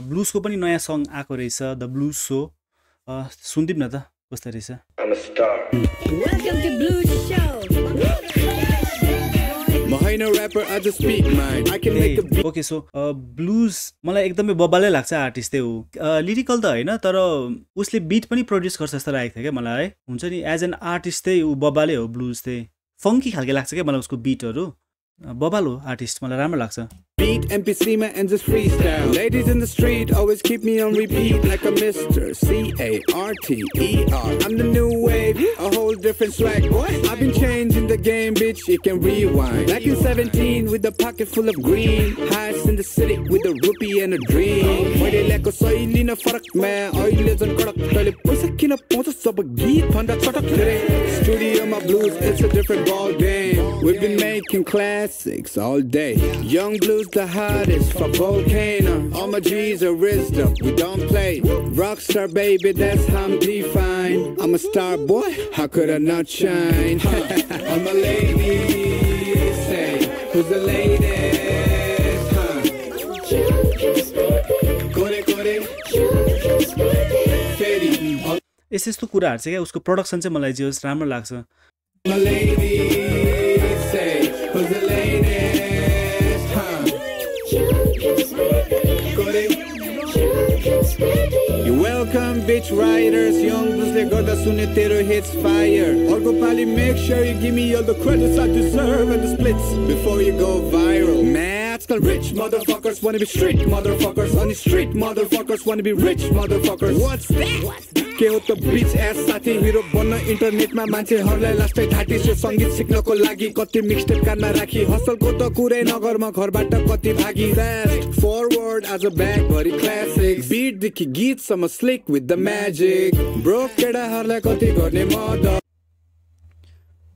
ब्लुजको पनि नयाँ सङ आएको रहेछ द ब्लुज सो सुनिदिउँ न त कस्तो रहेछ Welcome to Blues Show. Behind a rapper, I just speak mine. I can make a beat. Okay so blues मलाई एकदमै बब्बालै लाग्छ आर्टिस्ट चाहिँ ऊ लिरिकल त होइन तर उसले बिट पनि प्रड्युस गर्छ जस्तो लागेको थियो क्या मलाई है हुन्छ नि एज एन आर्टिस्ट चाहिँ ऊ बब्बालै हो ब्लुज चाहिँ फङ्की खालके लाग्छ क्या मलाई उसको बिटहरू बब्बाल हो आर्टिस्ट मलाई राम्रो लाग्छ Beat MPC man and just freestyle. Ladies in the street always keep me on repeat like a Mr. C-A-R-T-E-R. I'm the new wave, a whole different swag, boy. I've been changing the game, bitch. You can rewind. Back in 17 with a pocket full of green. Highest in the city with a rupee and a dream. मैले ल्याएको शैली न फरक man. अहिले झन् कडक तैले पैसा किन पाउँछ सब गीत भन्दा चटक धेरै. Studioमा blues, it's a different ball game. We've been making classics all day. Young blues the hottest for volcano. All my G's are rizzed up, we don't play. Rockstar baby, that's how I'm defined. I'm a star boy, how could I not shine? I'm a lady, say, who's the latest? Kore kore, Fetty. यस्तो कुराहरू चाहिँ क्या उसको production चाहिँ मलाई जे होस् राम्रो लाग्छ I'm a lady, say, who's the latest? You welcome bitch riders, young blues le garda sune tero hits fire. Argo pali make sure you give me all the credits I deserve and the splits before you go viral. Man, it's called rich motherfuckers wanna be street motherfuckers. Only street motherfuckers wanna be rich motherfuckers. What's that? के हो त बिच S साथी hero बन्न इन्टरनेटमा मान्छेहरूलाई लास्टै घाटी से संगीत सिक्नको लागि कति मिक्सटेप कानमा राखी हसलको त कुरै नगरमा घरबाट कति भागी फास्ट फरवर्ड आज ब्याक भरि क्लासिक बीट देखि गीत सम्म slick with the magic bro केडाहरूलाई कति गर्ने मद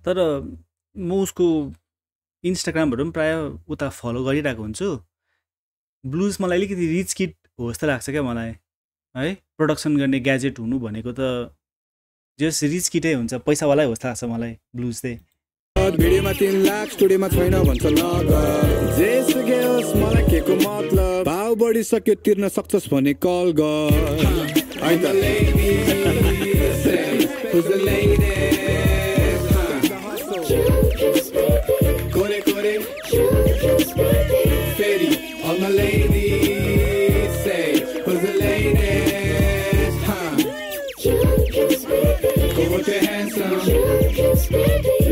तर म उसको इन्स्टाग्रामहरु पनि प्राय उता फलो गरिरहेको हुन्छु ब्लुज मलाई अलिकति रिच किड हो जस्तो लाग्छ क्या मलाई है प्रोडक्सन गर्ने ग्याजेट हुनु भनेको त जस रिच किटै हुन्छ पैसावालै हो जस्तो लाग्छ मलाई ब्लुज चाहिँ भिडियोमा 3 लाख स्टुडियोमा छैन भन्छ नगर जेसुकै होस् मलाई केको मतलब भाउ बढी सक्यो तिर्न सक्छस् भने कल गर I the lady say who's the latest Kore kore Fetty all my ladies say who's the latest Go with your hands up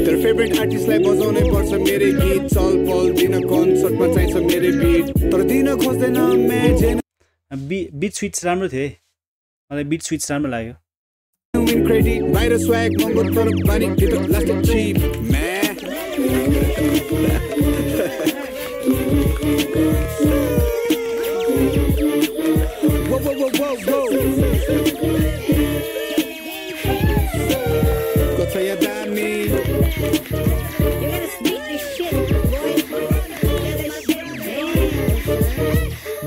Their favorite artist लाई बजाउनै पर्छ मेरो गीत चल पल दिन कन्सर्टमा चाहिन्छ मेरो बिट तर दिन खोज्दैन इमेजिन बिट स्विच राम्रो थियो मलाई बिट स्विच राम्रो लाग्यो win credit बाहिर swag महँगो तर बानी भित्र last cheap man whoa Go tell your daddy You're gonna speak this shit, boy.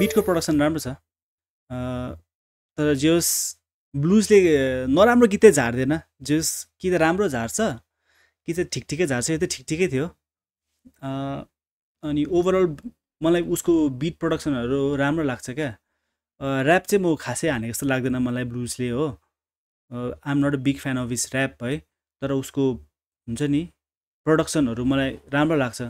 Bytco production राम्रो छ तर जोस ब्लुजले नराम्रो गीतै झार्दैन जोस कि त राम्रो झार्छ कि त ठिकठिकै झार्छ यो त ठिकठिकै थियो अनि ओभरअल मलाई उसको बिट प्रोडक्सनहरू राम्रो लाग्छ क्या ऱ्याप चाहिँ म खासै हानेको जस्तो लाग्दैन मलाई ब्लुजले हो I am not a big fan of his rap है तर उसको हुन्छ नि प्रोडक्सनहरू मलाई राम्रो लाग्छ